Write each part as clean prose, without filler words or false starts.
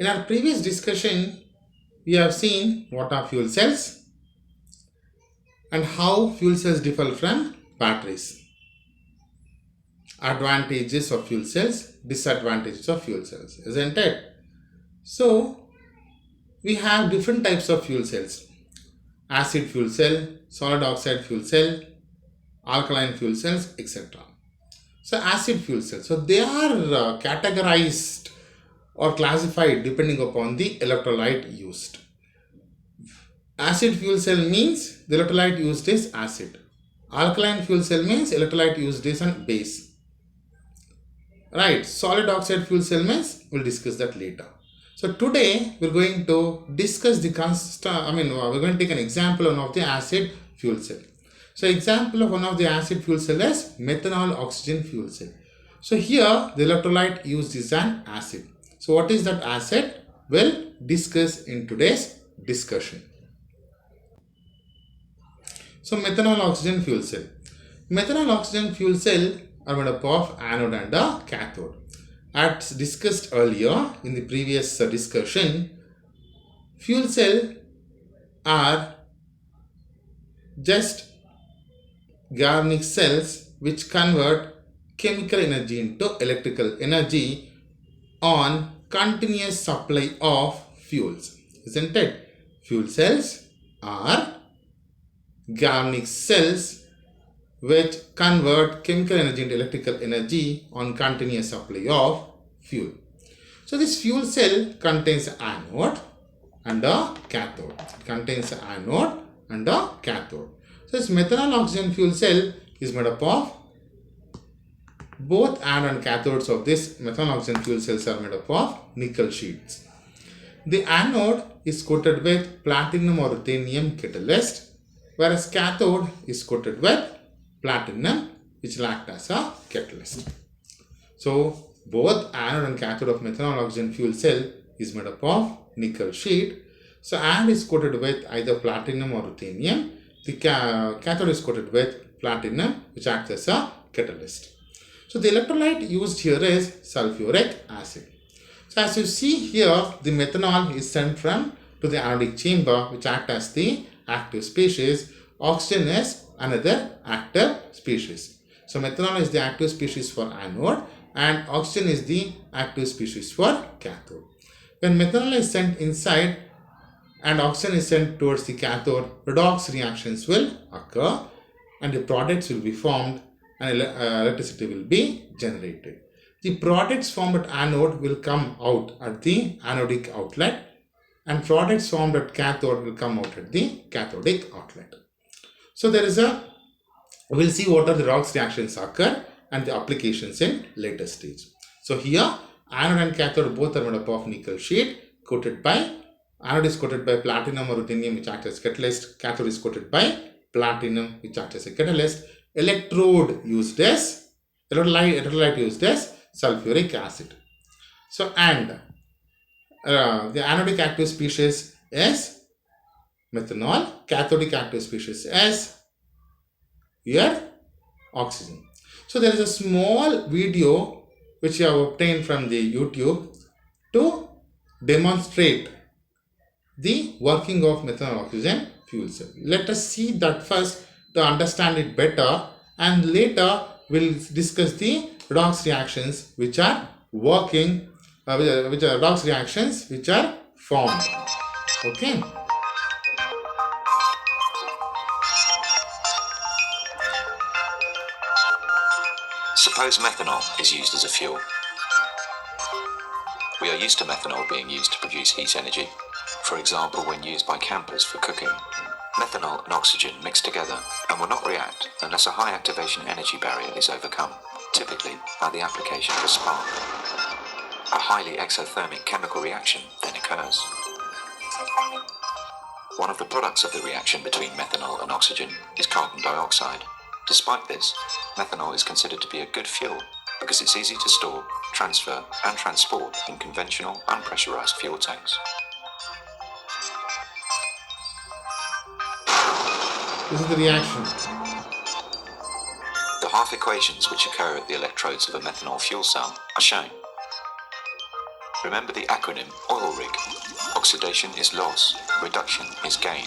In our previous discussion, we have seen what are fuel cells and how fuel cells differ from batteries. Advantages of fuel cells, disadvantages of fuel cells, isn't it? So, we have different types of fuel cells: acid fuel cell, solid oxide fuel cell, alkaline fuel cells, etc. So, acid fuel cells, so they are categorized or classified depending upon the electrolyte used. Acid fuel cell means the electrolyte used is acid. Alkaline fuel cell means electrolyte used is an base. Right, solid oxide fuel cell means we'll discuss that later. So today we're going to discuss the we're going to take an example of one of the acid fuel cell. So example of one of the acid fuel cell is methanol oxygen fuel cell. So here the electrolyte used is an acid. So what is that acid? We'll discuss in today's discussion. So methanol oxygen fuel cell. Methanol oxygen fuel cell are made up of anode and a cathode. As discussed earlier in the previous discussion, fuel cell are just galvanic cells which convert chemical energy into electrical energy on continuous supply of fuels, isn't it? Fuel cells are galvanic cells which convert chemical energy into electrical energy on continuous supply of fuel. So this fuel cell contains anode and a cathode. It contains anode and a cathode. So this methanol oxygen fuel cell is made up of both anode and cathodes of this methanol oxygen fuel cells are made up of nickel sheets. The anode is coated with platinum or ruthenium catalyst, whereas cathode is coated with platinum which will act as a catalyst. So both anode and cathode of methanol oxygen fuel cell is made up of nickel sheet. So anode is coated with either platinum or ruthenium. The cathode is coated with platinum which acts as a catalyst. So the electrolyte used here is sulfuric acid. So as you see here, the methanol is sent to the anodic chamber which acts as the active species. Oxygen is another active species. So methanol is the active species for anode and oxygen is the active species for cathode. When methanol is sent inside and oxygen is sent towards the cathode, redox reactions will occur and the products will be formed and electricity will be generated. The products formed at anode will come out at the anodic outlet and products formed at cathode will come out at the cathodic outlet. So we'll see what are the redox reactions occur and the applications in later stage. So here anode and cathode both are made up of nickel sheet anode is coated by platinum or ruthenium which acts as catalyst, cathode is coated by platinum which acts as a catalyst. Electrolyte used as sulfuric acid. So and the anodic active species is methanol, cathodic active species is here oxygen. So there is a small video which I have obtained from the YouTube to demonstrate the working of methanol oxygen fuel cell. Let us see that first to understand it better and later we'll discuss the redox reactions which are working, which are redox reactions which are formed. Okay. Suppose methanol is used as a fuel. We are used to methanol being used to produce heat energy, for example when used by campers for cooking. Methanol and oxygen mix together and will not react unless a high activation energy barrier is overcome, typically by the application of a spark. A highly exothermic chemical reaction then occurs. One of the products of the reaction between methanol and oxygen is carbon dioxide. Despite this, methanol is considered to be a good fuel because it's easy to store, transfer, and transport in conventional, unpressurized fuel tanks. This is the reaction. The half equations which occur at the electrodes of a methanol fuel cell are shown. Remember the acronym OIL RIG. Oxidation is loss, reduction is gain.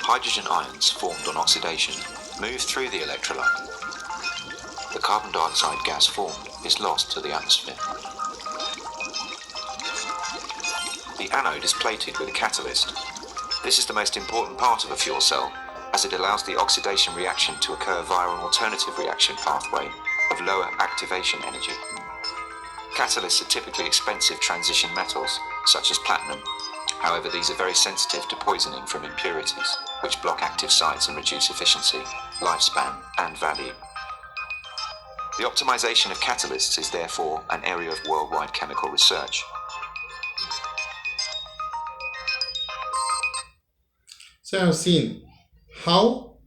Hydrogen ions formed on oxidation move through the electrolyte. The carbon dioxide gas formed is lost to the atmosphere. The anode is plated with a catalyst. This is the most important part of a fuel cell, as it allows the oxidation reaction to occur via an alternative reaction pathway of lower activation energy. Catalysts are typically expensive transition metals, such as platinum. However, these are very sensitive to poisoning from impurities, which block active sites and reduce efficiency, lifespan, and value. The optimization of catalysts is therefore an area of worldwide chemical research. So I have seen how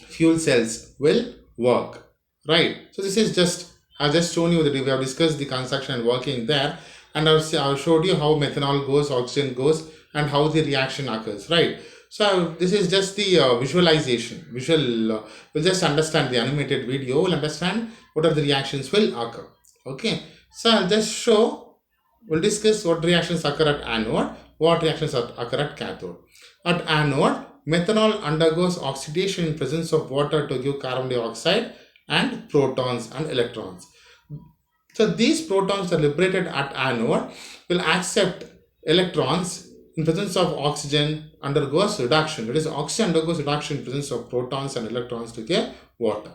fuel cells will work, right? So this is just, I've just shown you that we have discussed the construction and working there, and I've showed you how methanol goes, oxygen goes, and how the reaction occurs, right? So this is just the visualization. We'll just understand the animated video, we'll understand what are the reactions will occur. Okay, so I'll just show, we'll discuss what reactions occur at anode, what reactions occur at cathode. At anode, methanol undergoes oxidation in presence of water to give carbon dioxide and protons and electrons. So these protons are liberated at anode will accept electrons in presence of oxygen, undergoes reduction. That is, oxygen undergoes reduction in presence of protons and electrons to get water.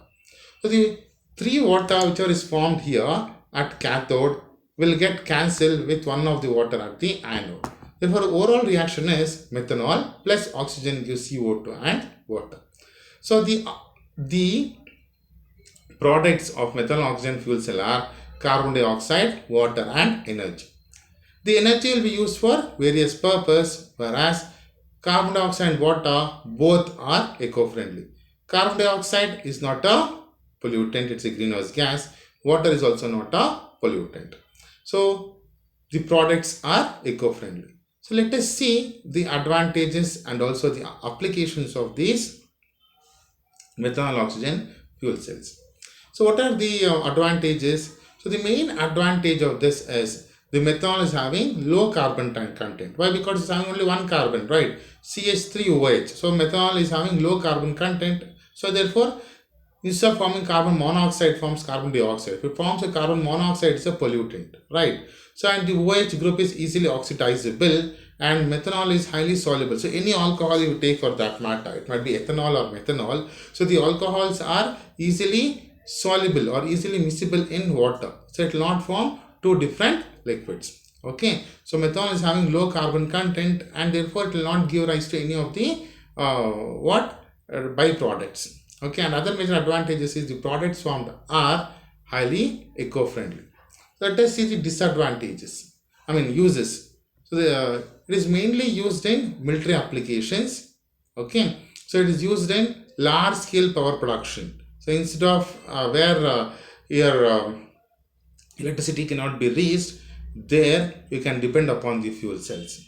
So the 3 water which is formed here at cathode will get cancelled with one of the water at the anode. Therefore, overall reaction is methanol plus oxygen gives CO2 and water. So the products of methanol oxygen fuel cell are carbon dioxide, water, and energy. The energy will be used for various purposes, whereas carbon dioxide and water both are eco-friendly. Carbon dioxide is not a pollutant, it's a greenhouse gas. Water is also not a pollutant. So the products are eco-friendly. So let us see the advantages and also the applications of these methanol oxygen fuel cells. So what are the advantages? So the main advantage of this is the methanol is having low carbon content. Why? Because it's having only one carbon, right? CH3OH. So methanol is having low carbon content. So therefore, instead of forming carbon monoxide, forms carbon dioxide. If it forms a carbon monoxide, it's a pollutant, right? So and the OH group is easily oxidizable and methanol is highly soluble. So any alcohol you take for that matter, it might be ethanol or methanol. So the alcohols are easily soluble or easily miscible in water. So it will not form 2 different liquids. Okay, so methanol is having low carbon content and therefore it will not give rise to any of the byproducts. Okay, and other major advantages is the products formed are highly eco-friendly. Let us see the disadvantages. uses. So it is mainly used in military applications. Okay, so it is used in large scale power production. So instead of where your electricity cannot be reached, there you can depend upon the fuel cells.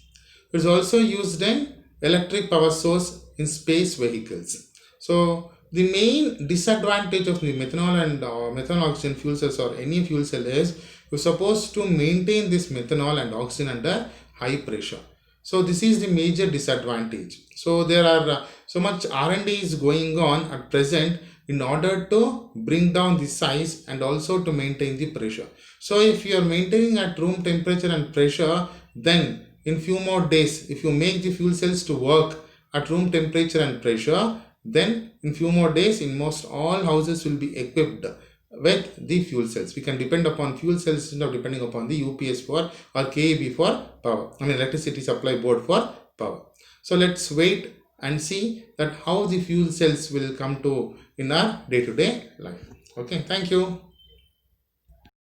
It is also used in electric power source in space vehicles. So the main disadvantage of the methanol and methanol oxygen fuel cells or any fuel cell is you're supposed to maintain this methanol and oxygen under high pressure. So this is the major disadvantage. So there are so much R&D is going on at present in order to bring down the size and also to maintain the pressure. So if you are maintaining at room temperature and pressure, then in few more days, if you make the fuel cells to work at room temperature and pressure, then in few more days in most all houses will be equipped with the fuel cells. We can depend upon fuel cells instead of depending upon the UPS for or KEB for power. Electricity supply board for power. So let's wait and see that how the fuel cells will come to in our day-to-day life. Okay, thank you.